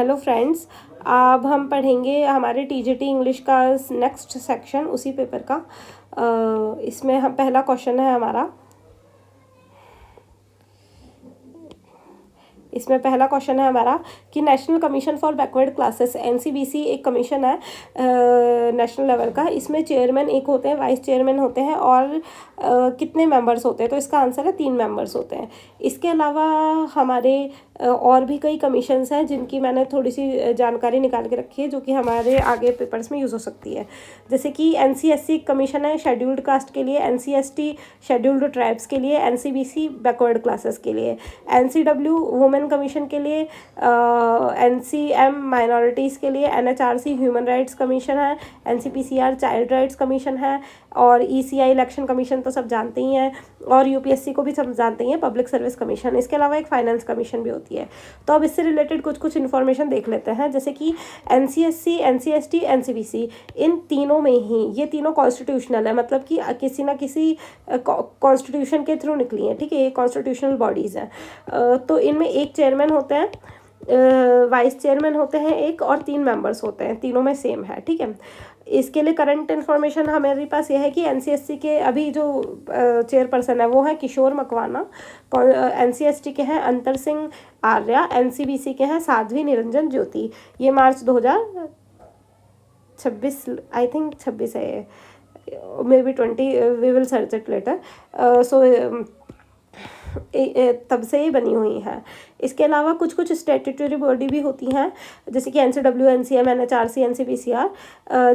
Hello friends, अब हम पढ़ेंगे हमारे टीजीटी इंग्लिश का नेक्स्ट सेक्शन उसी पेपर का। इसमें हम पहला क्वेश्चन है हमारा। इसमें पहला क्वेश्चन है हमारा कि national commission for backward classes NCBC एक कमीशन है नेशनल लेवल का। इसमें चेयरमैन एक होते हैं, वाइस चेयरमैन होते हैं और कितने मेंबर्स होते हैं? तो इसका आंसर है 3 मेंबर्स होते हैं। इसके अलावा हमारे और भी कई कमीशंस हैं जिनकी मैंने थोड़ी सी जानकारी निकाल के रखी है जो कि हमारे आगे पेपर्स में यूज़ हो सकती है। जैसे कि एनसीएससी कमीशन है शेड्यूल्ड कास्ट के लिए, एनसीएसटी शेड्यूल्ड ट्राइब्स के लिए, एनसीबीसी बैकवर्ड क्लासेस के लिए, एनसीडब्ल्यू वुमेन कमीशन के लिए, एनसीएम माइनॉरिटीज़ के लिए, एनएचआरसी ह्यूमन राइट्स कमीशन है, एनसीपीसीआर चाइल्ड राइट्स कमीशन है और ईसीआई इलेक्शन कमीशन तो सब जानते ही हैं और यूपीएससी को भी सब जानते ही हैं, पब्लिक सर्विस कमीशन। इसके अलावा एक फाइनेंस कमीशन भी होती है। तो अब इससे रिलेटेड कुछ इन्फॉर्मेशन देख लेते हैं। जैसे कि एनसीएससी, एनसीएसटी, एनसीबीसी, इन तीनों में ही ये तीनों कॉन्स्टिट्यूशनल है, मतलब कि किसी ना किसी कॉन्स्टिट्यूशन के थ्रू निकली हैं। ठीक है, ये कॉन्स्टिट्यूशनल बॉडीज़ हैं। तो इनमें एक चेयरमैन होते हैं, वाइस चेयरमैन होते हैं एक और 3 मेंबर्स होते हैं, तीनों में सेम है। ठीक है, इसके लिए करंट इन्फॉर्मेशन हमारे पास यह है कि एनसीएससी के अभी जो चेयरपर्सन है वो है किशोर मकवाना, एनसीएसटी के हैं अंतर सिंह आर्या, एनसीबीसी के हैं साध्वी निरंजन ज्योति। ये मार्च 2026 आई थिंक 26 है, maybe 20, we will search it later. तब से ही बनी हुई हैं। इसके अलावा कुछ स्टैट्यूटरी बॉडी भी होती हैं जैसे कि एनसीडब्ल्यू, एनसीएम, एनएचआरसी, एनसीपीसीआर।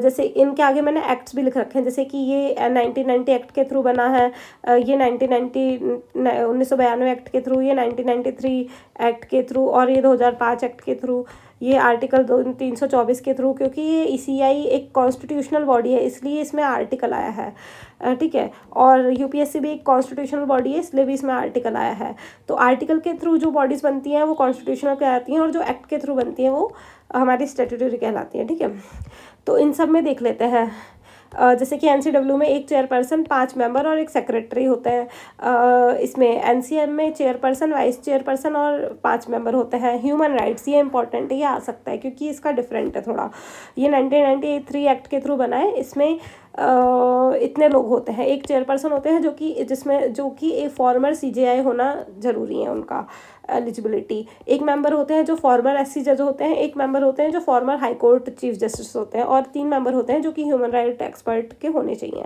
जैसे इनके आगे मैंने एक्ट्स भी लिख रखे हैं, जैसे कि ये 1990 एक्ट के थ्रू बना है, ये 1992 एक्ट के थ्रू, ये 1993 एक्ट के थ्रू और ये 2005 एक्ट के थ्रू, ये आर्टिकल 324 के थ्रू। क्योंकि ये ईसीआई एक कॉन्स्टिट्यूशनल बॉडी है इसलिए इसमें आर्टिकल आया है। ठीक है, और यूपीएससी भी एक कॉन्स्टिट्यूशनल बॉडी है इसलिए भी इसमें आर्टिकल आया है। तो आर्टिकल के थ्रू जो बॉडीज़ बनती हैं वो कॉन्स्टिट्यूशनल कहलाती हैं और जो एक्ट के थ्रू बनती हैं वो हमारी स्टैट्यूटरी कहलाती हैं। ठीक है, तो इन सब में देख लेते हैं। जैसे कि एनसीडब्ल्यू में एक चेयरपर्सन, 5 मेंबर और एक सेक्रेटरी होते हैं। इसमें एनसीएम में चेयरपर्सन, वाइस चेयरपर्सन और 5 मेंबर होते हैं। ह्यूमन राइट्स, ये इंपॉर्टेंट है, ये आ सकता है क्योंकि इसका डिफरेंट है थोड़ा। ये 1993 एक्ट के थ्रू बना है। इसमें इतने लोग होते हैं, एक चेयरपर्सन होते हैं जो कि एक फॉर्मर सीजेआई होना ज़रूरी है उनका एलिजिबिलिटी। एक मेंबर होते हैं जो फॉर्मर एससी जज होते हैं, एक मेंबर होते हैं जो farmer high court chief justice होते हैं और 3 मेंबर होते हैं जो कि ह्यूमन राइट एक्सपर्ट के होने चाहिए।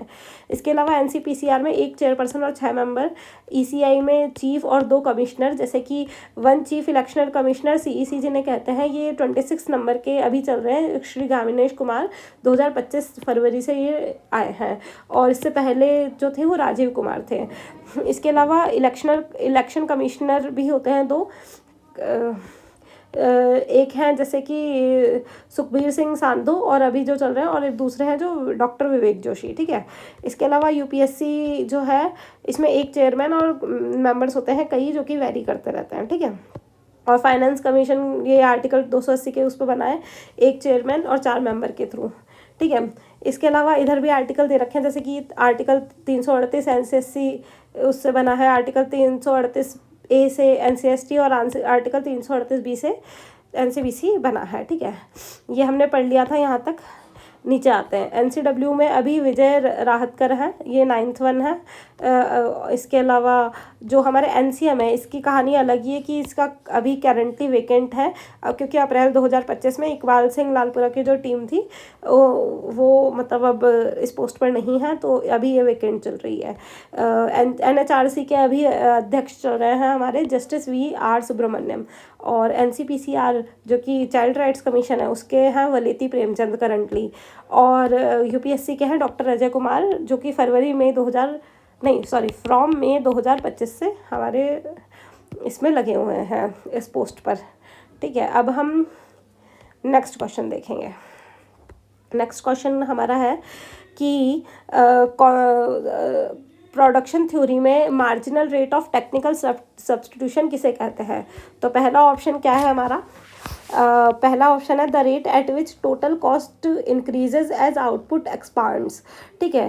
इसके अलावा एनसीपीसीआर में एक चेयरपर्सन और 6 मेंबर, ईसीआई में चीफ और 2 कमिश्नर, जैसे कि 1 चीफ इलेक्शनल कमिश्नर सीईसी जिन्हें कहते हैं, ये 26 नंबर के अभी चल रहे हैं, श्री गामिनेश कुमार, 2025 फरवरी से ये आए हैं और इससे पहले जो थे वो राजीव कुमार थे। इसके अलावा इलेक्शन कमिश्नर भी होते हैं 2, एक हैं जैसे कि सुखबीर सिंह सांधू और अभी जो चल रहे हैं, और एक दूसरे हैं जो डॉक्टर विवेक जोशी। ठीक है, इसके अलावा यूपीएससी जो है इसमें एक चेयरमैन और मेंबर्स होते हैं कई जो कि वेरी करते रहते हैं। ठीक है, और फाइनेंस कमीशन ये आर्टिकल 280 के उस पर बना है, एक चेयरमैन और 4 मेंबर के थ्रू। ठीक है, इसके अलावा इधर भी आर्टिकल दे रखे हैं, जैसे कि आर्टिकल 338 एनसीएससी उससे बना है, आर्टिकल 338 ए से एनसीएसटी और आर्टिकल 338 बी से एनसीबीसी बना है। ठीक है, ये हमने पढ़ लिया था यहाँ तक। नीचे आते हैं, एनसीडब्ल्यू में अभी विजय राहतकर है, ये 9th वन है। इसके अलावा जो हमारे एनसीएम है इसकी कहानी अलग ही है कि इसका अभी करंटली वेकेंट है, क्योंकि अप्रैल 2025 में इकबाल सिंह लालपुरा की जो टीम थी वो मतलब अब इस पोस्ट पर नहीं है, तो अभी ये वेकेंट चल रही है। एनएचआरसी के अभी अध्यक्ष चल रहे हैं हमारे जस्टिस वी.आर. सुब्रमण्यम, और एनसीपीसीआर जो कि चाइल्ड राइट्स कमीशन है उसके हैं वलेती प्रेमचंद करंटली, और यूपीएससी के हैं डॉक्टर अजय कुमार जो कि फ्रॉम मे 2025 से हमारे इसमें लगे हुए हैं इस पोस्ट पर। ठीक है, अब हम नेक्स्ट क्वेश्चन देखेंगे। नेक्स्ट क्वेश्चन हमारा है कि प्रोडक्शन थ्योरी में marginal rate of technical substitution किसे कहते हैं? तो पहला ऑप्शन क्या है हमारा, पहला ऑप्शन है the rate at which total cost increases as output expands. ठीक है,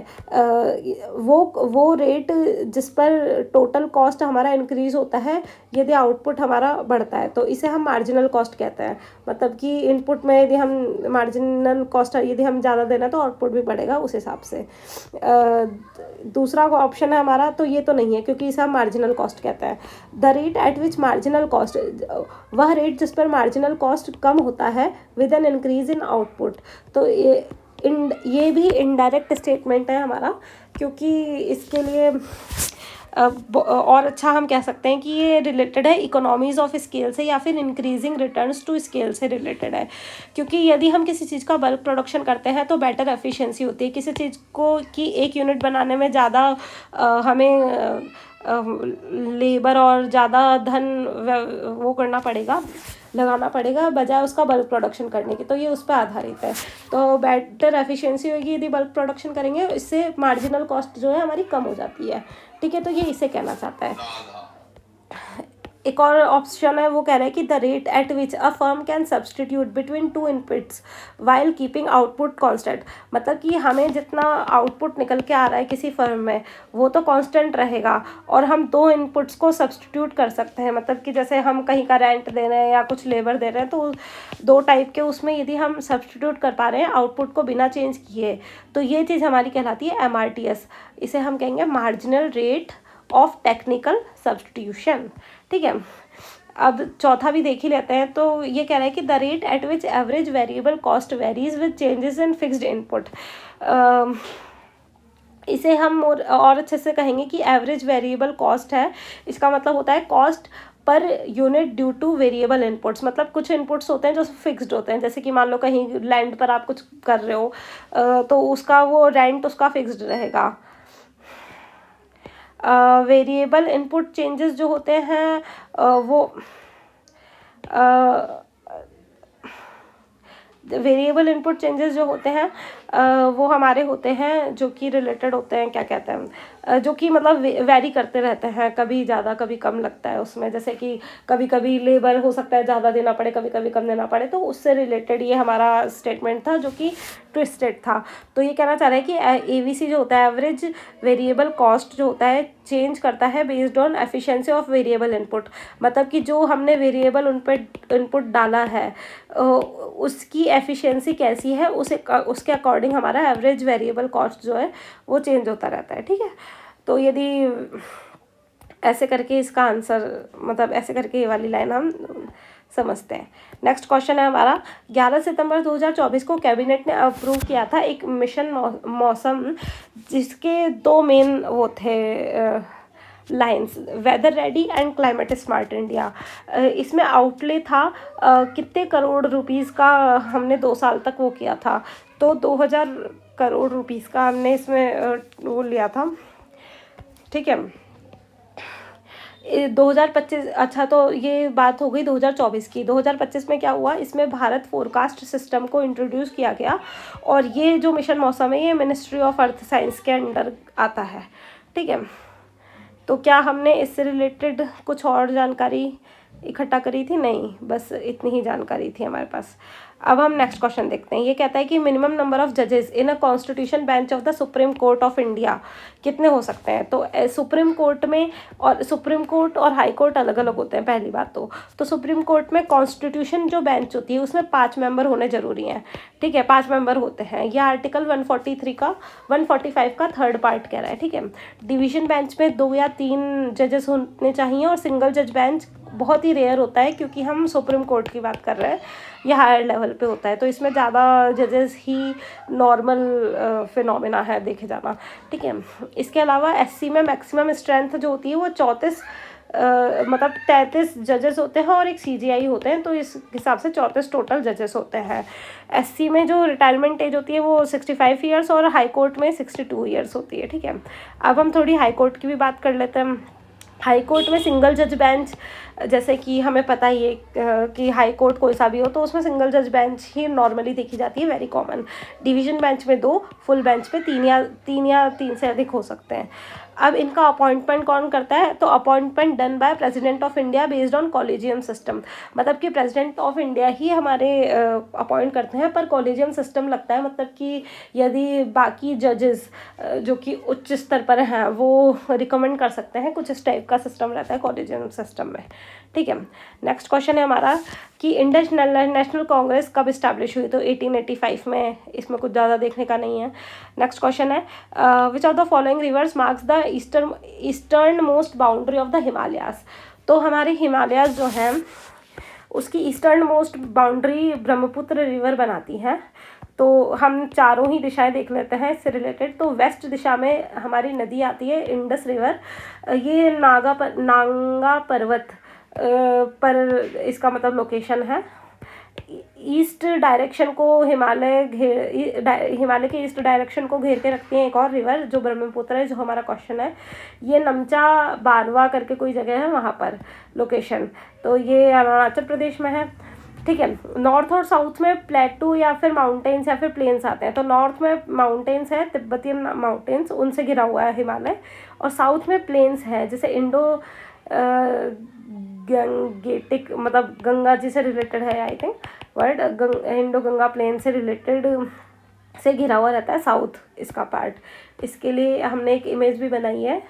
वो रेट जिस पर टोटल कॉस्ट हमारा इंक्रीज होता है यदि आउटपुट हमारा बढ़ता है, तो इसे हम मार्जिनल कॉस्ट कहते हैं। मतलब कि इनपुट में यदि हम मार्जिनल कॉस्ट यदि हम ज़्यादा देना तो आउटपुट भी बढ़ेगा उस हिसाब से। दूसरा ऑप्शन है हमारा, तो ये तो नहीं है क्योंकि इसे हम मार्जिनल कॉस्ट कहते हैं। The rate at which marginal cost, वह रेट जिस पर मार्जिनल कॉस्ट कम होता है with an increase in output. तो ये भी इनडायरेक्ट स्टेटमेंट है हमारा, क्योंकि इसके लिए और अच्छा हम कह सकते हैं कि ये रिलेटेड है इकोनॉमीज़ ऑफ स्केल से या फिर इंक्रीजिंग रिटर्न्स टू स्केल से रिलेटेड है। क्योंकि यदि हम किसी चीज़ का बल्क प्रोडक्शन करते हैं तो बेटर एफिशिएंसी होती है। किसी चीज़ को कि एक यूनिट बनाने में ज़्यादा हमें लेबर और ज़्यादा धन वो करना पड़ेगा, लगाना पड़ेगा बजाय उसका बल्क प्रोडक्शन करने की, तो ये उस पर आधारित है। तो बेटर एफिशिएंसी होगी यदि बल्क प्रोडक्शन करेंगे, इससे मार्जिनल कॉस्ट जो है हमारी कम हो जाती है। ठीक है, तो ये इसे कहना चाहता है। एक और ऑप्शन है, वो कह रहा है कि the rate at which a firm can substitute between two inputs while keeping output constant. मतलब कि हमें जितना आउटपुट निकल के आ रहा है किसी फर्म में वो तो कांस्टेंट रहेगा, और हम दो इनपुट्स को सब्सटीट्यूट कर सकते हैं। मतलब कि जैसे हम कहीं का रेंट दे रहे हैं या कुछ लेबर दे रहे हैं, तो दो टाइप के उसमें यदि हम सब्सटीट्यूट कर पा रहे हैं आउटपुट को बिना चेंज किए, तो ये चीज़ हमारी कहलाती है MRTS। इसे हम कहेंगे marginal rate of technical substitution. ठीक है, अब चौथा भी देख ही लेते हैं। तो ये कह रहा है कि the rate at which average variable cost varies with changes in fixed input. इसे हम और अच्छे से कहेंगे कि एवरेज वेरिएबल कॉस्ट है, इसका मतलब होता है cost per unit due two variable inputs. मतलब कुछ इनपुट्स होते हैं जो फिक्स्ड होते हैं, जैसे कि मान लो कहीं लैंड पर आप कुछ कर रहे हो तो उसका वो रेंट उसका फिक्स्ड रहेगा। वेरिएबल इनपुट चेंजेस जो होते हैं वो वेरिएबल इनपुट चेंजेस जो होते हैं वो हमारे होते हैं जो कि रिलेटेड होते हैं, क्या कहते हैं, जो कि मतलब वैरी करते रहते हैं, कभी ज़्यादा कभी कम लगता है उसमें। जैसे कि कभी कभी लेबर हो सकता है ज़्यादा देना पड़े, कभी कभी कम देना पड़े, तो उससे रिलेटेड ये हमारा स्टेटमेंट था जो कि ट्विस्टेड था। तो ये कहना चाह रहा है कि AVC जो होता है एवरेज वेरिएबल कॉस्ट जो होता है चेंज करता है based on efficiency of variable input. मतलब कि जो हमने वेरिएबल उन पर इनपुट डाला है उसकी एफिशिएंसी कैसी है उसके अकॉर्डिंग हमारा एवरेज वेरिएबल कॉस्ट जो है वो चेंज होता रहता है। ठीक है, तो यदि ऐसे करके इसका आंसर, मतलब ऐसे करके ये वाली लाइन हम समझते हैं। नेक्स्ट क्वेश्चन है हमारा, 11 सितंबर 2024 को कैबिनेट ने अप्रूव किया था एक मिशन मौसम, जिसके दो मेन वो थे lines, weather ready and climate smart India. इसमें आउटले था कितने करोड़ रुपीस का हमने 2 साल तक वो किया था, तो 2000 करोड़ रुपीस का हमने इसमें वो लिया था। ठीक है, 2025, अच्छा तो ये बात हो गई 2024 की। 2025 में क्या हुआ, इसमें भारत फोरकास्ट सिस्टम को इंट्रोड्यूस किया गया, और ये जो मिशन मौसम है ये मिनिस्ट्री ऑफ अर्थ साइंस के अंडर आता है। ठीक है, तो क्या हमने इससे रिलेटेड कुछ और जानकारी इकट्ठा करी थी? नहीं, बस इतनी ही जानकारी थी हमारे पास। अब हम नेक्स्ट क्वेश्चन देखते हैं। ये कहता है कि मिनिमम नंबर ऑफ जजेस in a constitution bench of the supreme court of India कितने हो सकते हैं? तो सुप्रीम कोर्ट में, और सुप्रीम कोर्ट और हाई कोर्ट अलग अलग होते हैं पहली बात तो सुप्रीम कोर्ट में कॉन्स्टिट्यूशन जो बेंच होती है उसमें 5 मेंबर होने जरूरी हैं। ठीक है, 5 मेंबर होते हैं, यह आर्टिकल 145 का थर्ड पार्ट कह रहा है। ठीक है, डिवीजन बेंच में 2 या 3 जजेस होने चाहिए, और सिंगल जज बेंच बहुत ही रेयर होता है क्योंकि हम सुप्रीम कोर्ट की बात कर रहे हैं, यह हायर लेवल पे होता है, तो इसमें ज़्यादा जजेस ही नॉर्मल फिनोमिना है देखे जाना। ठीक है, इसके अलावा SC में मैक्सिमम स्ट्रेंथ जो होती है वो 34 मतलब 33 जजेस होते हैं और एक CGI होते हैं, तो इस हिसाब से 34 टोटल जजेस होते हैं। SC में जो रिटायरमेंट एज होती है वो 65 ईयर्स और हाई कोर्ट में 62 ईयर्स होती है। ठीक है, अब हम थोड़ी हाई कोर्ट की भी बात कर लेते हैं। हाई कोर्ट में सिंगल जज बेंच, जैसे कि हमें पता ही है कि हाई कोर्ट कोई सा भी हो तो उसमें सिंगल जज बेंच ही नॉर्मली देखी जाती है, वेरी कॉमन। डिवीजन बेंच में 2, फुल बेंच पे 3 से अधिक हो सकते हैं। अब इनका अपॉइंटमेंट कौन करता है? तो appointment done by president of India based on collegium system, मतलब कि प्रेसिडेंट ऑफ इंडिया ही हमारे अपॉइंट करते हैं, पर कॉलेजियम सिस्टम लगता है, मतलब कि यदि बाकी जजेस जो कि उच्च स्तर पर हैं वो रिकमेंड कर सकते हैं, कुछ इस टाइप का सिस्टम रहता है कॉलेजियम सिस्टम में, ठीक है। नेक्स्ट क्वेश्चन है हमारा कि इंडियन नेशनल कांग्रेस कब इस्टेब्लिश हुई? तो 1885 में, इसमें कुछ ज़्यादा देखने का नहीं है। नेक्स्ट क्वेश्चन है which of the following rivers marks the eastern most boundary of the Himalayas? तो हमारे हिमालयास जो हैं उसकी eastern most boundary Brahmaputra river बनाती है। तो हम चारों ही दिशाएं देख लेते हैं इससे रिलेटेड। तो वेस्ट दिशा में हमारी नदी आती है इंडस रिवर, ये नांगा पर्वत पर इसका मतलब लोकेशन है। ईस्ट डायरेक्शन को हिमालय के ईस्ट डायरेक्शन को घेर के रखती है एक और रिवर जो ब्रह्मपुत्र है, जो हमारा क्वेश्चन है। ये नमचा बारवा करके कोई जगह है वहाँ पर लोकेशन, तो ये अरुणाचल प्रदेश में है, ठीक है। नॉर्थ और साउथ में प्लेटू या फिर माउंटेन्स या फिर प्लेन्स आते हैं। तो नॉर्थ में माउंटेन्स है, तिब्बतियन माउंटेन्स, उनसे घिरा हुआ है हिमालय, और साउथ में प्लेन्स है, जैसे इंडो गंगेटिक, मतलब गंगा जी से रिलेटेड है I think word, Indo Ganga plain से रिलेटेड से घिरा हुआ रहता है साउथ इसका पार्ट। इसके लिए हमने एक इमेज भी बनाई है,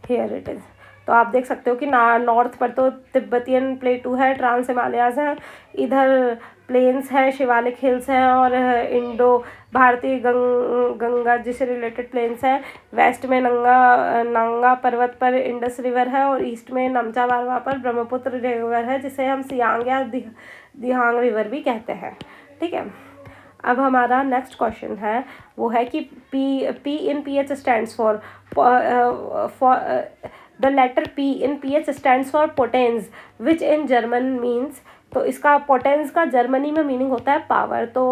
हियर इट इज़। तो आप देख सकते हो कि नॉर्थ पर तो तिब्बतियन प्लेटू है, ट्रांस हिमालयाज हैं, इधर प्लेन्स हैं, शिवालिक हिल्स हैं, और इंडो भारतीय गंगा जी से रिलेटेड प्लेन्स हैं। वेस्ट में नंगा पर्वत पर इंडस रिवर है, और ईस्ट में नमचा बारवा पर ब्रह्मपुत्र रिवर है, जिसे हम सियांग या दिहांग रिवर भी कहते हैं, ठीक है। अब हमारा नेक्स्ट क्वेश्चन है वो है कि P in PH stands for the letter P in PH stands for potens which in German means, तो इसका पोटेंस का जर्मनी में मीनिंग होता है पावर। तो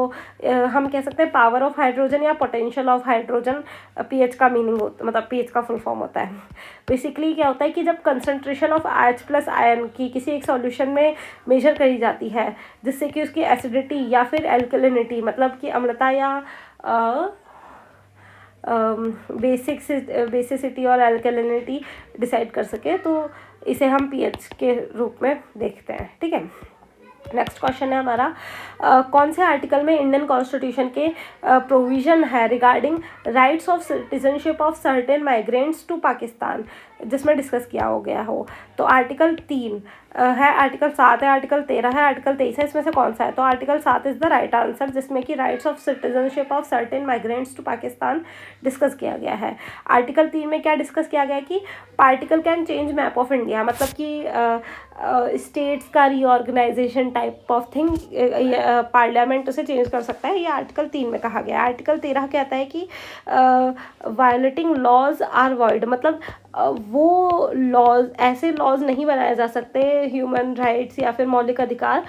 हम कह सकते हैं पावर ऑफ हाइड्रोजन या पोटेंशियल ऑफ हाइड्रोजन पीएच का मीनिंग होता, मतलब पीएच का फुल फॉर्म होता है। बेसिकली क्या होता है कि जब concentration of OH plus ion की किसी एक सॉल्यूशन में मेजर करी जाती है, जिससे कि उसकी एसिडिटी या फिर एल्कलिनिटी, मतलब कि अम्लता या बेसिसिटी और एल्कलिनिटी डिसाइड कर सके, तो इसे हम पीएच के रूप में देखते हैं, ठीक है। नेक्स्ट क्वेश्चन है हमारा कौन से आर्टिकल में इंडियन कॉन्स्टिट्यूशन के प्रोविज़न है regarding rights of citizenship of certain migrants to Pakistan, जिसमें डिस्कस किया हो गया हो? तो आर्टिकल 3 है, आर्टिकल 7 है, आर्टिकल 13 है, आर्टिकल 23 है, इसमें से कौन सा है? तो article 7 is the right answer, जिसमें कि rights of citizenship of certain migrants to Pakistan discuss किया गया है। आर्टिकल 3 में क्या डिस्कस किया गया है कि particle can change map of India, मतलब कि स्टेट्स का reorganisation type of thing parliament उसे चेंज कर सकता है, ये आर्टिकल 3 में कहा गया है। आर्टिकल 13 कहता है कि वायलेटिंग लॉज आर वॉइड, मतलब वो लॉज, ऐसे लॉज नहीं बनाए जा सकते, ह्यूमन राइट्स या फिर मौलिक अधिकार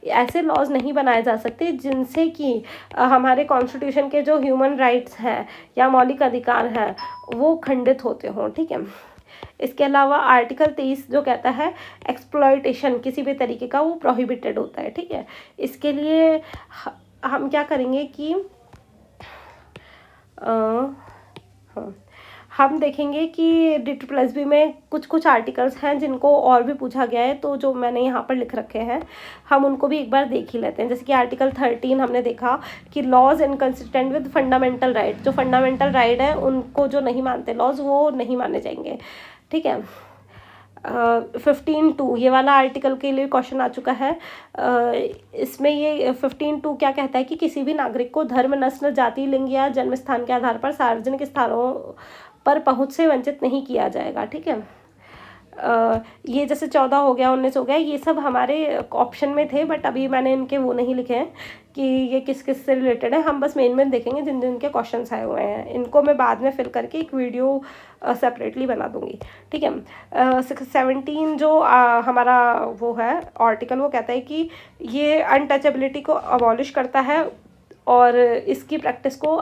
ऐसे लॉज नहीं बनाए जा सकते जिनसे कि हमारे कॉन्स्टिट्यूशन के जो ह्यूमन राइट्स हैं या मौलिक अधिकार हैं वो खंडित होते हों, ठीक है। इसके अलावा आर्टिकल 23 जो कहता है एक्सप्लॉयटेशन किसी भी तरीके का वो प्रोहिबिटेड होता है, ठीक है। इसके लिए हम क्या करेंगे कि हम देखेंगे कि DSSB में कुछ आर्टिकल्स हैं जिनको और भी पूछा गया है, तो जो मैंने यहाँ पर लिख रखे हैं हम उनको भी एक बार देख ही लेते हैं। जैसे कि आर्टिकल 13 हमने देखा कि laws inconsistent with fundamental right, जो फंडामेंटल राइट है उनको जो नहीं मानते लॉज वो नहीं माने जाएंगे, ठीक है। 15(2) ये वाला आर्टिकल के लिए क्वेश्चन आ चुका है। इसमें ये 15(2) क्या कहता है कि किसी भी नागरिक को धर्म, नस्ल, जाति, लिंग या जन्म स्थान के आधार पर सार्वजनिक स्थानों पर पहुंच से वंचित नहीं किया जाएगा, ठीक है। ये जैसे 14 हो गया, 19 हो गया, ये सब हमारे ऑप्शन में थे, बट अभी मैंने इनके वो नहीं लिखे हैं कि ये किस किस से रिलेटेड है। हम बस मेन देखेंगे जिन जिन के क्वेश्चंस आए हुए हैं, इनको मैं बाद में फिल करके एक वीडियो सेपरेटली बना दूंगी, ठीक है। 17 जो हमारा वो है आर्टिकल, वो कहता है कि ये अनटचेबिलिटी को अबॉलिश करता है और इसकी प्रैक्टिस को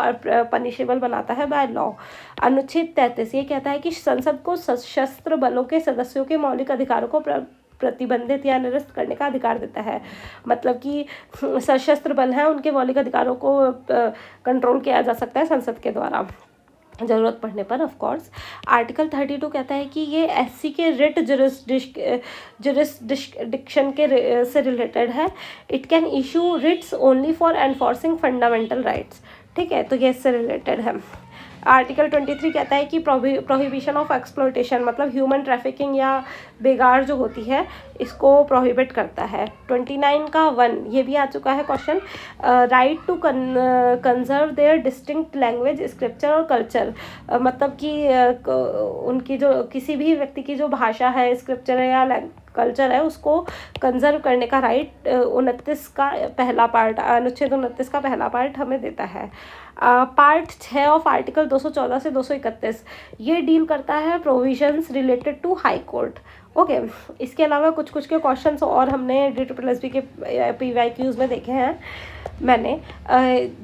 पनिशेबल बनाता है बाय लॉ। अनुच्छेद 33 ये कहता है कि संसद को सशस्त्र बलों के सदस्यों के मौलिक अधिकारों को प्रतिबंधित या निरस्त करने का अधिकार देता है। मतलब कि सशस्त्र बल हैं, उनके मौलिक अधिकारों को कंट्रोल किया जा सकता है संसद के द्वारा ज़रूरत पड़ने पर ऑफ कोर्स। आर्टिकल 32 कहता है कि ये एससी के रिट जुरिस्डिक्शन के से रिलेटेड है। It can issue Ritz only for enforcing fundamental rights. ठीक है, तो ये इससे रिलेटेड है। आर्टिकल 23 कहता है कि प्रोहिबिशन ऑफ एक्सप्लॉयटेशन, मतलब ह्यूमन ट्रैफिकिंग या बेगार जो होती है इसको प्रोहिबिट करता है। 29 का 1 ये भी आ चुका है question, right to conserve their distinct language, scripture और कल्चर। मतलब कि उनकी जो किसी भी व्यक्ति की जो भाषा है, स्क्रिप्चर है या कल्चर है, उसको कंजर्व करने का राइट 29 का पहला पार्ट, अनुच्छेद 29 का पहला पार्ट हमें देता है। पार्ट 6 ऑफ आर्टिकल 214 से 231 ये डील करता है provisions related to high court. Okay, इसके अलावा कुछ के क्वेश्चंस और हमने DSSB के PYQs में देखे हैं मैंने,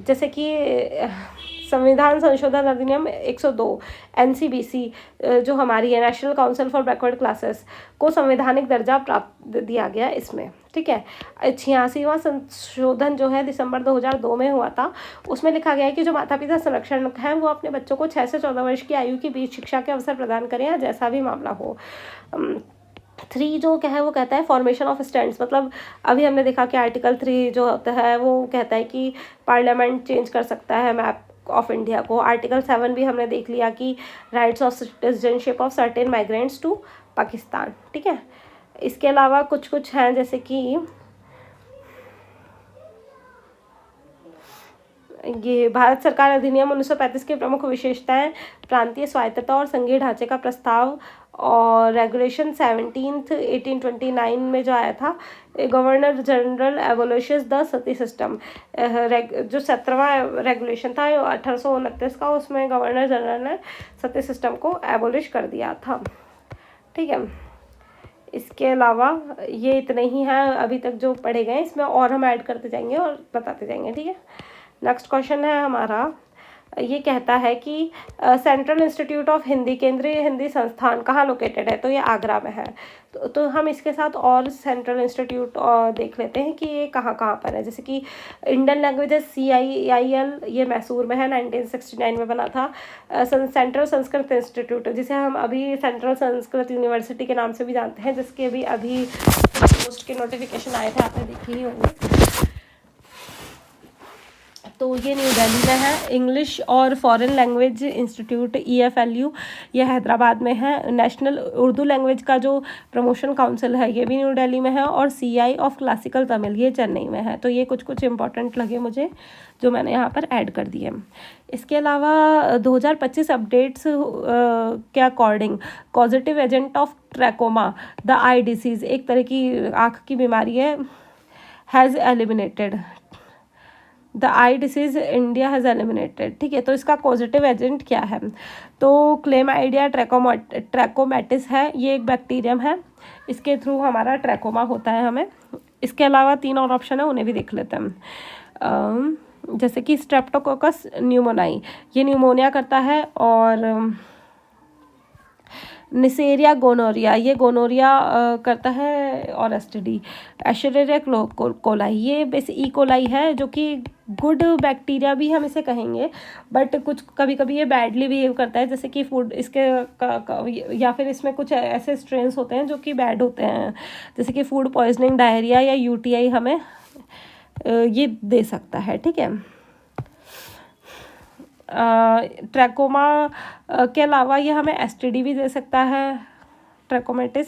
जैसे कि संविधान संशोधन अधिनियम 102 NCBC जो हमारी है, national council for backward classes को संवैधानिक दर्जा प्राप्त दिया गया इसमें। ठीक है, 86वां संशोधन जो है दिसंबर 2002 में हुआ था, उसमें लिखा गया है कि जो माता पिता संरक्षण हैं वो अपने बच्चों को 6 से 14 वर्ष की आयु के बीच शिक्षा के अवसर प्रदान करें या जैसा भी मामला हो। 3 जो क्या है वो कहता है फॉर्मेशन ऑफ स्टैंड्स, मतलब अभी हमने देखा कि आर्टिकल 3 जो होता है वो कहता है कि पार्लियामेंट चेंज कर सकता है मैप ऑफ इंडिया को। आर्टिकल 7 भी हमने देख लिया कि rights of citizenship of certain migrants to Pakistan. ठीक है, इसके अलावा कुछ हैं जैसे कि ये भारत सरकार अधिनियम 1935 की प्रमुख विशेषताएं, प्रांतीय स्वायत्तता और संघीय ढांचे का प्रस्ताव, और रेगुलेशन 1829 में जो आया था, governor general abolishes the sati system. जो 17वां रेगुलेशन था 1829 का, उसमें गवर्नर जनरल ने सती सिस्टम को एबोलिश कर दिया था। ठीक है, इसके अलावा ये इतने ही हैं अभी तक जो पढ़े गए, इसमें और हम ऐड करते जाएंगे और बताते जाएंगे। ठीक है, नेक्स्ट क्वेश्चन है हमारा, ये कहता है कि सेंट्रल इंस्टीट्यूट ऑफ हिंदी, केंद्रीय हिंदी संस्थान कहाँ लोकेटेड है, तो ये आगरा में है। तो हम इसके साथ और सेंट्रल इंस्टीट्यूट देख लेते हैं कि ये कहाँ पर है। जैसे कि इंडियन लैंग्वेजेस CIIL ये मैसूर में है, 1969 में बना था। सेंट्रल संस्कृत इंस्टीट्यूट जिसे हम अभी सेंट्रल संस्कृत यूनिवर्सिटी के नाम से भी जानते हैं, जिसके अभी पोस्ट के नोटिफिकेशन आए थे, आपने देखे ही होंगे। तो ये न्यू दिल्ली में है। इंग्लिश और फॉरेन लैंग्वेज इंस्टीट्यूट EFLU ये हैदराबाद में है। नेशनल उर्दू लैंग्वेज का जो प्रमोशन काउंसिल है ये भी न्यू दिल्ली में है। और CI ऑफ क्लासिकल तमिल ये चेन्नई में है। तो ये कुछ इंपॉर्टेंट लगे मुझे जो मैंने यहाँ पर ऐड कर दिए। इसके अलावा 2025 अपडेट्स के according causative agent of trachoma the I disease, एक तरह की आँख की बीमारी है, has eliminated. The I disease India has eliminated. ठीक है, तो इसका पॉजिटिव एजेंट क्या है, तो क्लेमाइडिया ट्रैकोमैटिस है। ये एक बैक्टीरियम है, इसके थ्रू हमारा ट्रैकोमा होता है हमें। इसके अलावा 3 और ऑप्शन है, उन्हें भी देख लेते हैं। जैसे कि स्ट्रेप्टोकोकस न्यूमोनाई ये न्यूमोनिया करता है। और निसेरिया गोनोरिया ये गोनोरिया करता है। और STD एशेरेरिया कोलाई ये बेस ई कोलाई है, जो कि गुड बैक्टीरिया भी हम इसे कहेंगे, बट कुछ कभी ये बैडली बिहेव करता है। जैसे कि फूड इसके या फिर इसमें कुछ ऐसे स्ट्रेन्स होते हैं जो कि बैड होते हैं, जैसे कि फूड पॉइजनिंग, डायरिया या UTI हमें ये दे सकता है। ठीक है, ट्रैकोमा के अलावा ये हमें STD भी दे सकता है, ट्रैकोमेटिस,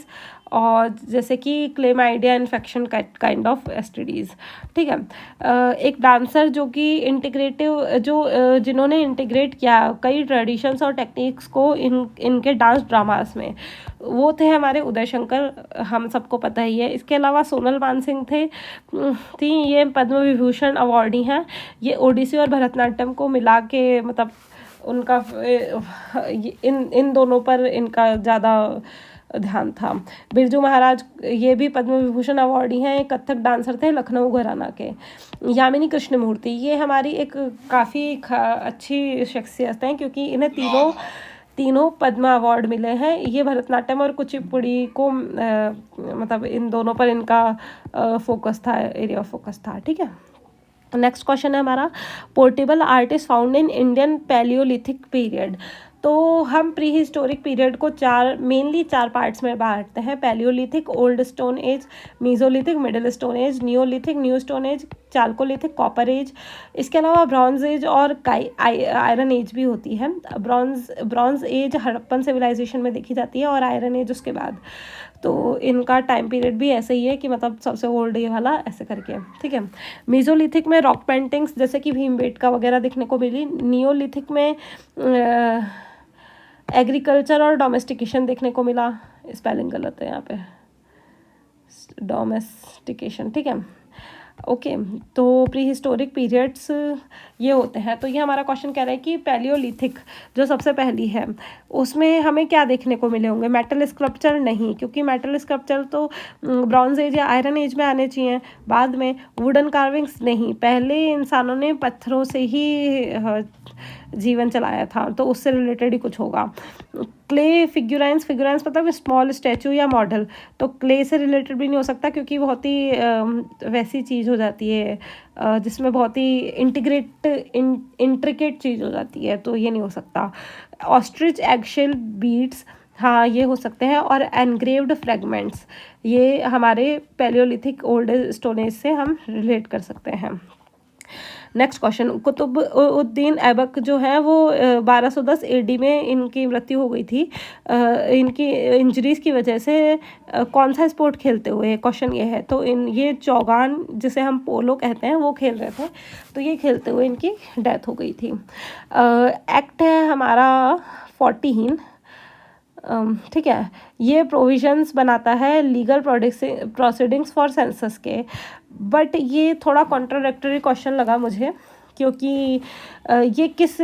और जैसे कि chlamydia infection kind of STDs। ठीक है, एक डांसर जो कि जिन्होंने इंटीग्रेट किया कई ट्रेडिशंस और टेक्निक्स को इनके डांस ड्रामास में, वो थे हमारे उदय शंकर, हम सबको पता ही है। इसके अलावा सोनल मानसिंह थी, ये पद्म विभूषण अवॉर्डी हैं। ये ओडिसी और भरतनाट्यम को मिला के, मतलब उनका इन दोनों पर इनका ज़्यादा ध्यान था। बिरजू महाराज ये भी पद्म विभूषण अवॉर्डी हैं, एक कथक डांसर थे लखनऊ घराना के। यामिनी कृष्णमूर्ति, ये हमारी एक काफ़ी अच्छी शख्सियत हैं क्योंकि इन्हें तीनों पद्म अवार्ड मिले हैं। ये भरतनाट्यम और कुचिपुड़ी को मतलब इन दोनों पर इनका फोकस था, एरिया ऑफ फोकस था। ठीक है, नेक्स्ट क्वेश्चन है हमारा, portable art is found in Indian palaeolithic period. तो हम प्री हिस्टोरिक पीरियड को मेनली चार पार्ट्स में बांटते हैं, palaeolithic, old stone age, mesolithic, middle stone age, neolithic, new stone age, chalcolithic, copper age. इसके अलावा ब्रॉन्ज एज और आयरन एज भी होती है। ब्रॉन्ज एज हड़प्पन सिविलाइजेशन में देखी जाती है और आयरन एज उसके बाद। तो इनका टाइम पीरियड भी ऐसे ही है कि मतलब सबसे ओल्ड ये वाला ऐसे करके। ठीक है, मीजोलिथिक में रॉक पेंटिंग्स जैसे कि भीमबेटका वगैरह देखने को मिली। नियोलिथिक में एग्रीकल्चर और डोमेस्टिकेशन देखने को मिला, स्पेलिंग गलत है यहाँ पे, डोमेस्टिकेशन। ठीक है, ओके, तो प्री हिस्टोरिक पीरियड्स ये होते हैं। तो ये हमारा क्वेश्चन कह रहा है कि पैलियोलिथिक जो सबसे पहली है उसमें हमें क्या देखने को मिले होंगे। मेटल स्कल्पचर नहीं, क्योंकि मेटल स्कल्पचर तो ब्रॉन्ज एज या आयरन एज में आने चाहिए। बाद में वुडन कार्विंग्स नहीं, पहले इंसानों ने पत्थरों से ही जीवन चलाया था, तो उससे रिलेटेड ही कुछ होगा। क्ले फिगुराइंस मतलब स्मॉल स्टैचू या मॉडल, तो क्ले से रिलेटेड भी नहीं हो सकता क्योंकि बहुत ही वैसी चीज़ हो जाती है जिसमें बहुत ही इंट्रिकेट चीज़ हो जाती है, तो ये नहीं हो सकता। ऑस्ट्रिच एगशेल बीड्स, हाँ ये हो सकते हैं। और एनग्रेव्ड फ्रेगमेंट्स, ये हमारे पैलियोलिथिक ओल्ड स्टोन एज से हम रिलेट कर सकते हैं। नेक्स्ट क्वेश्चन, कुतुबउद्दीन ऐबक जो है वो 1210 AD में इनकी मृत्यु हो गई थी। इनकी इंजरीज की वजह से कौन सा स्पोर्ट खेलते हुए, क्वेश्चन ये है। तो ये चौगान जिसे हम पोलो कहते हैं वो खेल रहे थे, तो ये खेलते हुए इनकी डेथ हो गई थी। एक्ट है हमारा 14, ठीक है, ये प्रोविजंस बनाता है लीगल प्रोसीडिंग्स फॉर सेंसस के। बट ये थोड़ा कॉन्ट्राडिक्टरी क्वेश्चन लगा मुझे क्योंकि ये किस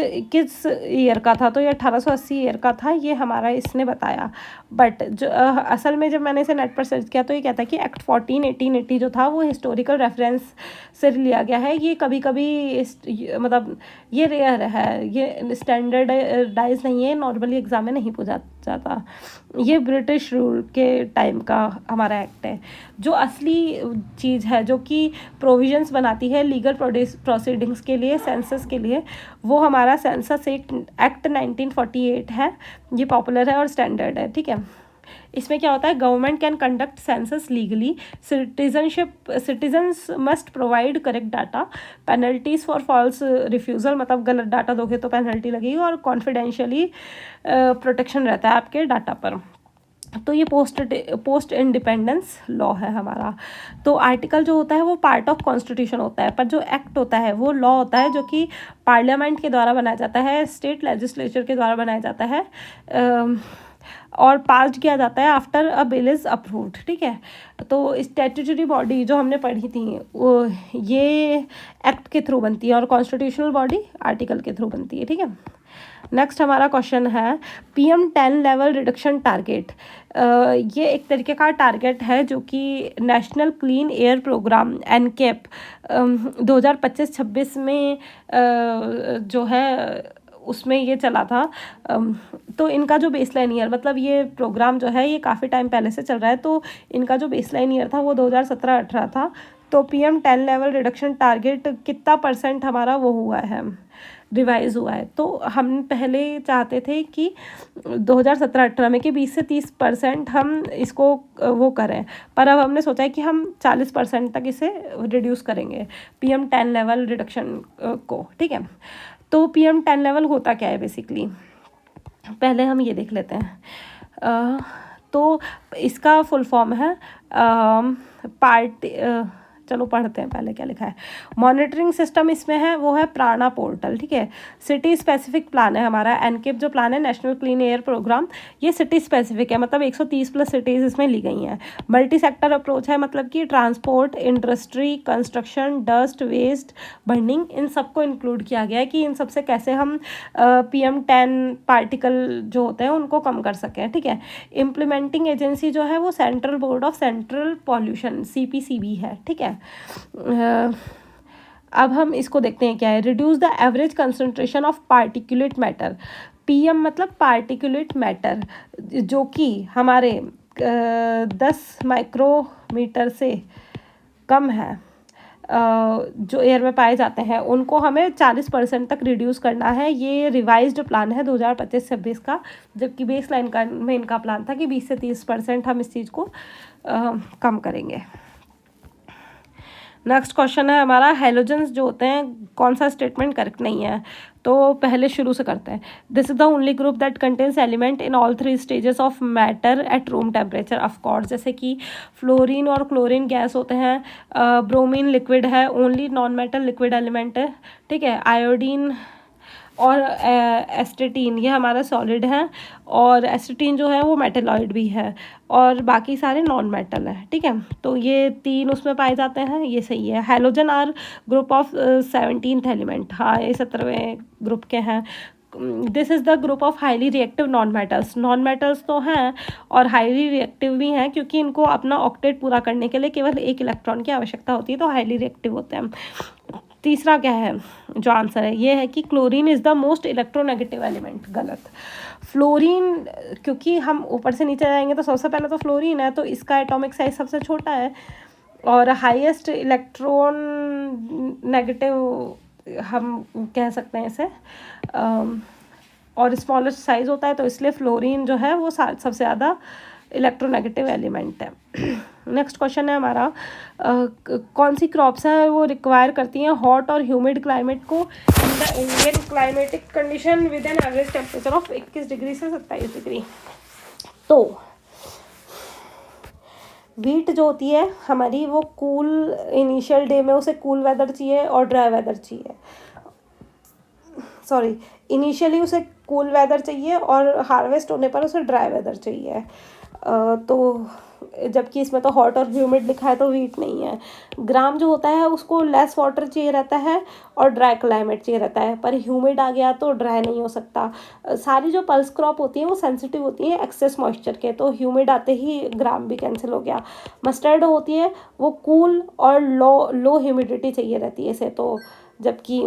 ईयर का था, तो ये 1880 ईयर का था, ये हमारा इसने बताया। बट जो असल में जब मैंने इसे नेट पर सर्च किया तो ये कहता है कि एक्ट 14 1880 जो था वो हिस्टोरिकल रेफरेंस से लिया गया है। ये कभी कभी मतलब ये रेयर है, ये स्टैंडर्डाइज नहीं है, नॉर्मली एग्जाम में नहीं पूछा जाता। ये ब्रिटिश रूल के टाइम का हमारा एक्ट है। जो असली चीज़ है जो कि प्रोविजंस बनाती है लीगल प्रोसीडिंग्स के लिए, सेंसस के लिए, वो हमारा सेंसस एक्ट 1948 है। ये पॉपुलर है और स्टैंडर्ड है। ठीक है, इसमें क्या होता है, government can conduct census legally, citizens must provide correct data, penalties for false refusal, मतलब गलत डाटा दोगे तो पेनल्टी लगेगी, और कॉन्फिडेंशियली प्रोटेक्शन रहता है आपके डाटा पर। तो ये पोस्ट इंडिपेंडेंस लॉ है हमारा। तो आर्टिकल जो होता है वो पार्ट ऑफ कॉन्स्टिट्यूशन होता है, पर जो एक्ट होता है वो लॉ होता है जो कि पार्लियामेंट के द्वारा बनाया जाता है, स्टेट लेजिस्लेचर के द्वारा बनाया जाता है और पास किया जाता है after a bill is approved. ठीक है, तो स्टैट्यूटरी बॉडी जो हमने पढ़ी थी वो ये एक्ट के थ्रू बनती है और कॉन्स्टिट्यूशनल बॉडी आर्टिकल के थ्रू बनती है। ठीक है, नेक्स्ट हमारा क्वेश्चन है PM10 लेवल रिडक्शन टारगेट। ये एक तरीके का टारगेट है जो कि national clean air programme NCAP 2025-26 में जो है उसमें ये चला था। तो इनका जो बेसलाइन ईयर, मतलब ये प्रोग्राम जो है ये काफ़ी टाइम पहले से चल रहा है, तो इनका जो बेसलाइन ईयर था वो 2017-18 था। तो PM10 लेवल रिडक्शन टारगेट कितना % हमारा वो हुआ है, रिवाइज हुआ है। तो हम पहले चाहते थे कि 2017-18 में कि 20 से 30% हम इसको वो करें, पर अब हमने सोचा है कि हम 40% तक इसे रिड्यूस करेंगे PM10 लेवल रिडक्शन को। ठीक है, तो PM10 लेवल होता क्या है बेसिकली, पहले हम ये देख लेते हैं। तो इसका फुल फॉर्म है चलो पढ़ते हैं पहले क्या लिखा है। मॉनिटरिंग सिस्टम इसमें है वो है प्राणा पोर्टल। ठीक है, सिटी स्पेसिफिक प्लान है हमारा NCAP जो प्लान है, नेशनल क्लीन एयर प्रोग्राम, ये सिटी स्पेसिफिक है, मतलब 130+ सिटीज़ इसमें ली गई हैं। मल्टी सेक्टर अप्रोच है, मतलब कि transport, industry, construction, dust, waste, burning, इन सबको इंक्लूड किया गया है कि इन सबसे कैसे हम PM10 पार्टिकल जो होते हैं उनको कम कर सकें। ठीक है, इम्प्लीमेंटिंग एजेंसी जो है वो central board of central pollution CPCB है। ठीक है, अब हम इसको देखते हैं क्या है। Reduce the average concentration of particulate matter, PM मतलब पार्टिकुलेट मैटर, जो कि हमारे 10 माइक्रोमीटर से कम है, जो एयर में पाए जाते हैं, उनको हमें 40% तक रिड्यूस करना है। ये रिवाइज्ड प्लान है 2025-26 का, जबकि बेस लाइन का में इनका प्लान था कि 20 से 30% हम इस चीज़ को कम करेंगे। नेक्स्ट क्वेश्चन है हमारा, हेलोजेंस जो होते हैं कौन सा स्टेटमेंट करेक्ट नहीं है। तो पहले शुरू से करते हैं। This is the only group that contains element in all 3 stages of matter at room temperature. Of course, जैसे कि फ्लोरीन और क्लोरीन गैस होते हैं, ब्रोमीन लिक्विड है, only non metal liquid element है, ठीक है। आयोडीन और एस्टेटीन ये हमारा सॉलिड है, और एस्टेटीन जो है वो मेटेलॉइड भी है, और बाकी सारे नॉन मेटल है, ठीक है। तो ये 3 उसमें पाए जाते हैं, ये सही है। Halogen are group of 17th element, हाँ ये 17वें ग्रुप के हैं। This is the group of highly reactive non metals. Non metals तो हैं और हाईली रिएक्टिव भी हैं, क्योंकि इनको अपना ऑक्टेट पूरा करने के लिए केवल 1 इलेक्ट्रॉन की आवश्यकता होती है, तो हाईली रिएक्टिव होते हैं। तीसरा क्या है जो आंसर है, ये है कि chlorine is the most electronegative element. गलत। फ्लोरीन, क्योंकि हम ऊपर से नीचे जाएंगे तो सबसे पहले तो फ्लोरीन है, तो इसका एटॉमिक साइज सबसे छोटा है, और हाईएस्ट इलेक्ट्रॉन नेगेटिव हम कह सकते हैं इसे, और स्मॉलेस्ट साइज होता है, तो इसलिए फ्लोरीन जो है वो सबसे ज़्यादा इलेक्ट्रोनेगेटिव एलिमेंट है। नेक्स्ट क्वेश्चन है हमारा, कौन सी क्रॉप्स हैं वो रिक्वायर करती हैं हॉट और ह्यूमिड क्लाइमेट को in the Indian climatic condition with an average temperature of 21 degree से 27 डिग्री। तो वीट जो होती है हमारी, वो कूल इनिशियल डे में उसे कूल वेदर चाहिए और ड्राई वेदर चाहिए, सॉरी इनिशियली उसे कूल वेदर चाहिए और हार्वेस्ट होने पर उसे ड्राई वेदर चाहिए। तो जबकि इसमें तो हॉट और ह्यूमिड लिखा है, तो वीट नहीं है। ग्राम जो होता है उसको लेस वाटर चाहिए रहता है और ड्राई क्लाइमेट चाहिए रहता है, पर ह्यूमिड आ गया तो ड्राई नहीं हो सकता। सारी जो पल्स क्रॉप होती है वो सेंसिटिव होती है एक्सेस मॉइस्चर के, तो ह्यूमिड आते ही ग्राम भी कैंसिल हो गया। मस्टर्ड होती है वो कूल और लो ह्यूमिडिटी चाहिए रहती है इसे, तो जबकि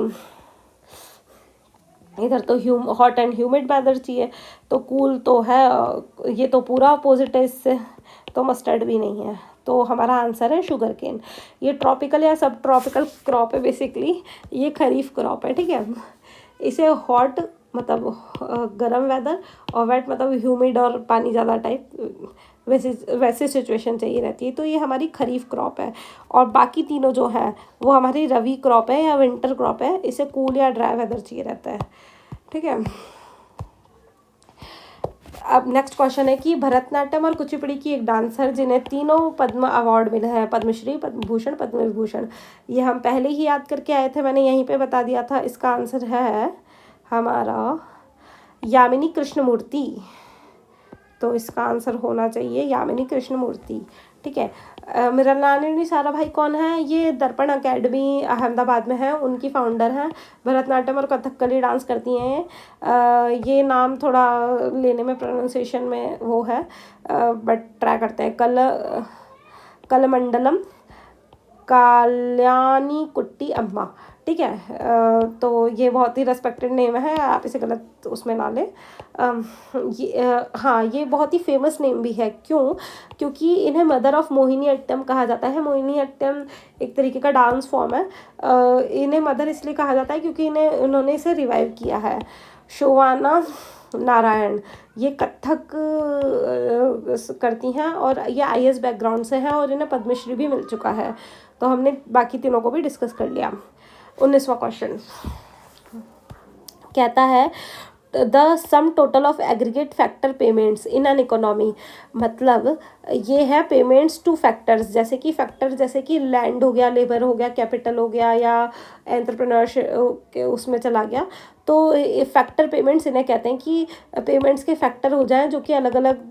इधर तो हॉट एंड ह्यूमिड वेदर चाहिए, तो कूल तो है, ये तो पूरा अपोजिट है इससे, तो मस्टर्ड भी नहीं है। तो हमारा आंसर है शुगर केन। ये ट्रॉपिकल या सब ट्रॉपिकल क्रॉप है बेसिकली, ये खरीफ क्रॉप है, ठीक है। इसे हॉट मतलब गर्म वेदर, और वेट मतलब ह्यूमिड और पानी ज़्यादा टाइप, वैसे सिचुएशन चाहिए रहती है, तो ये हमारी खरीफ क्रॉप है। और बाकी तीनों जो है वो हमारी रवि क्रॉप है या विंटर क्रॉप है, इसे कूल या ड्राई वेदर चाहिए रहता है, ठीक है। अब नेक्स्ट क्वेश्चन है कि भरतनाट्यम और कुचिपुड़ी की एक डांसर जिन्हें तीनों पद्म अवार्ड मिले हैं, पद्मश्री, पद्म भूषण, पद्म विभूषण, ये हम पहले ही याद करके आए थे, मैंने यहीं पे बता दिया था। इसका आंसर है हमारा यामिनी कृष्णमूर्ति, तो इसका आंसर होना चाहिए यामिनी कृष्णमूर्ति, ठीक है। मृणालिनी साराभाई कौन है, ये दर्पण अकेडमी अहमदाबाद में है, उनकी फाउंडर हैं। भरतनाट्यम और कथकली डांस करती हैं। ये नाम थोड़ा लेने में प्रोनाउंसिएशन में वो है, बट ट्राई करते हैं। कलमंडलम कल्याणी कुट्टी अम्मा, ठीक है। तो ये बहुत ही रेस्पेक्टेड नेम है, आप इसे गलत उसमें ना लें। हाँ, ये बहुत ही फेमस नेम भी है। क्यों? क्योंकि इन्हें मदर ऑफ मोहिनी अट्टम कहा जाता है। मोहिनी अट्टम एक तरीके का डांस फॉर्म है। इन्हें मदर इसलिए कहा जाता है क्योंकि उन्होंने इसे रिवाइव किया है। शोवाना नारायण ये कथक करती हैं और ये IAS बैकग्राउंड से हैं, और इन्हें पद्मश्री भी मिल चुका है। तो हमने बाकी तीनों को भी डिस्कस कर लिया। 19वां क्वेश्चन कहता है the sum total of aggregate factor payments in an economy, मतलब ये है पेमेंट्स टू फैक्टर्स, जैसे कि फैक्टर जैसे कि लैंड हो गया, लेबर हो गया, कैपिटल हो गया, या एंटरप्रेन्योरशिप के उसमें चला गया, तो फैक्टर पेमेंट्स इन्हें कहते हैं कि पेमेंट्स के फैक्टर हो जाएं जो कि अलग अलग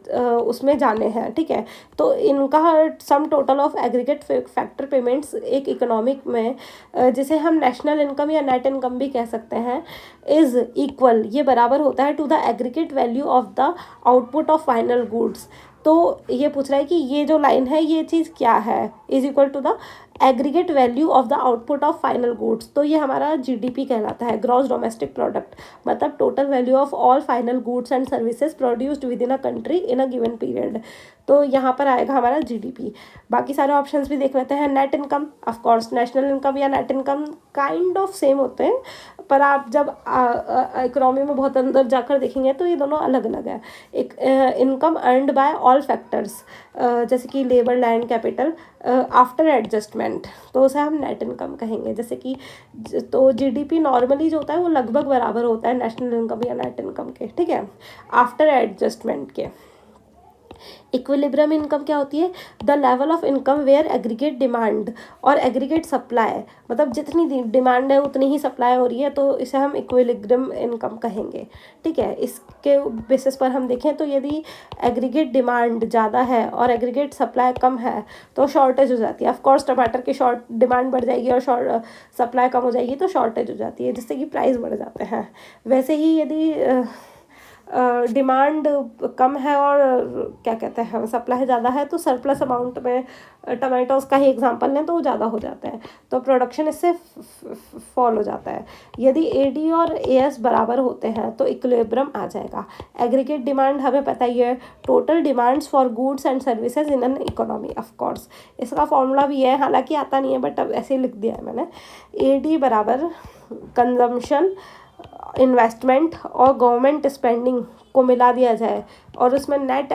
उसमें जाने हैं, ठीक है। तो इनका sum total of aggregate factor payments एक इकोनॉमिक में, जिसे हम नेशनल इनकम या नेट इनकम भी कह सकते हैं, इज़ इक्वल, ये बराबर होता है to the aggregate value of the output of final goods. तो ये पूछ रहा है कि ये जो लाइन है ये चीज़ क्या है, is equal to the aggregate value of the output of final goods, तो ये हमारा जीडीपी कहलाता है, ग्रॉस डोमेस्टिक प्रोडक्ट, मतलब total value of all final goods and services produced within a country in a given period, तो यहाँ पर आएगा हमारा जीडीपी। बाकी सारे ऑप्शंस भी देख लेते हैं। Net income, of course national income या net income kind of same होते हैं, पर आप जब इकोनॉमी में बहुत अंदर जाकर देखेंगे तो ये दोनों अलग अलग है। एक income earned bye all factors, जैसे कि labour, land, capital, after adjustment, तो उसे हम नेट इनकम कहेंगे। जैसे कि तो जीडीपी नॉर्मली जो होता है वो लगभग बराबर होता है नेशनल इनकम या नेट इनकम के, ठीक है, आफ्टर एडजस्टमेंट के। इक्विलिब्रियम इनकम क्या होती है? The level of income where aggregate demand और एग्रीगेट सप्लाई, मतलब जितनी डिमांड है उतनी ही सप्लाई हो रही है, तो इसे हम इक्विलिब्रियम इनकम कहेंगे, ठीक है। इसके बेसिस पर हम देखें तो यदि एग्रीगेट डिमांड ज़्यादा है और एग्रीगेट सप्लाई कम है तो शॉर्टेज हो जाती है। ऑफ कोर्स टमाटर की डिमांड बढ़ जाएगी और सप्लाई कम हो जाएगी तो शॉर्टेज हो जाती है, जिससे कि प्राइस बढ़ जाते हैं। वैसे ही यदि डिमांड कम है और क्या कहते हैं सप्लाई ज़्यादा है, तो सरप्लस अमाउंट में टमाटोज का ही एग्जांपल लें तो वो ज़्यादा हो जाता है, तो प्रोडक्शन इससे फॉल हो जाता है। यदि एडी और एएस बराबर होते हैं तो इक्विलिब्रियम आ जाएगा। एग्रीगेट डिमांड हमें पता ही है, total demands for goods and services in an economy, of course इसका फॉर्मूला भी है, हालांकि आता नहीं है बट अब ऐसे ही लिख दिया है मैंने। एडी बराबर कंजम्पशन, इन्वेस्टमेंट और गवर्नमेंट स्पेंडिंग को मिला दिया जाए और उसमें नेट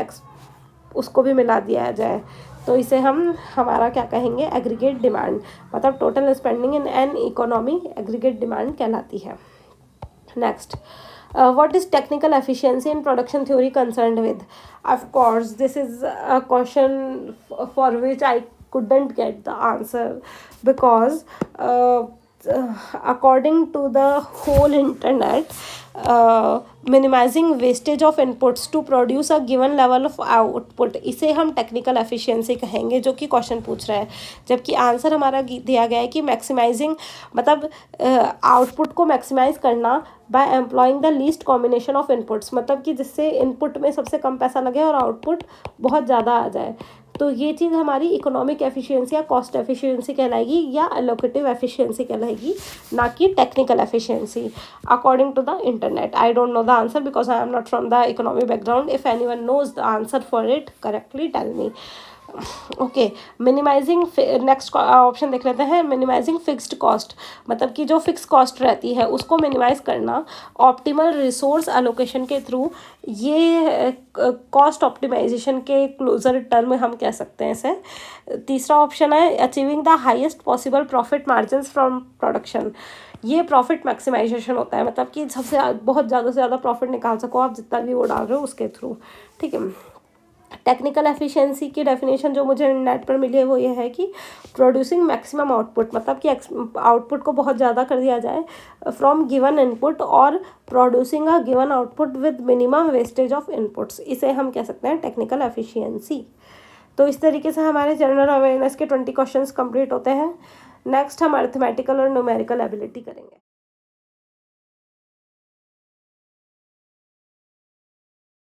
उसको भी मिला दिया जाए, तो इसे हम हमारा क्या कहेंगे? एग्रीगेट डिमांड, मतलब total spending in an economy aggregate demand कहलाती है। Next, what is technical efficiency in production theory concerned with? Of course this is a question for which I couldn't get the answer because according to the whole internet, minimizing wastage of inputs to produce a given level of output, इसे हम technical efficiency कहेंगे, जो कि question पूछ रहा है। जबकि answer हमारा दिया गया है कि मैक्सिमाइजिंग, मतलब आउटपुट को मैक्सिमाइज करना by employing the least combination of inputs, मतलब कि जिससे इनपुट में सबसे कम पैसा लगे और आउटपुट बहुत ज़्यादा आ जाए, तो ये चीज़ हमारी इकोनॉमिक एफिशिएंसी या कॉस्ट एफिशिएंसी कहलाएगी या एलोकेटिव एफिशिएंसी कहलाएगी, ना कि technical efficiency according to the internet. I don't know the answer because I am not from the economy background. If anyone knows the answer for it correctly tell me. Okay, minimising, next option देख लेते हैं। Minimising fixed cost, मतलब कि जो fix cost रहती है उसको minimise करना ऑप्टिमल रिसोर्स एलोकेशन के थ्रू, ये कॉस्ट ऑप्टिमाइजेशन के क्लोजर टर्म हम कह सकते हैं इसे। तीसरा ऑप्शन है achieving the highest possible profit margin from production, ये प्रॉफिट मैक्सिमाइजेशन होता है, मतलब कि सबसे बहुत ज़्यादा से ज़्यादा प्रॉफिट निकाल सको आप जितना भी वो डाल रहे हो उसके थ्रू, ठीक है। टेक्निकल एफिशिएंसी की डेफिनेशन जो मुझे नेट पर मिली है वो ये है कि प्रोड्यूसिंग मैक्सिमम आउटपुट, मतलब कि आउटपुट को बहुत ज़्यादा कर दिया जाए फ्रॉम गिवन इनपुट और producing a given output with minimum wastage of inputs, इसे हम कह सकते हैं टेक्निकल एफिशिएंसी। तो इस तरीके से हमारे जनरल अवेयरनेस के 20 क्वेश्चंस कंप्लीट होते हैं। नेक्स्ट हम अरिथमेटिकल और न्यूमेरिकल एबिलिटी करेंगे।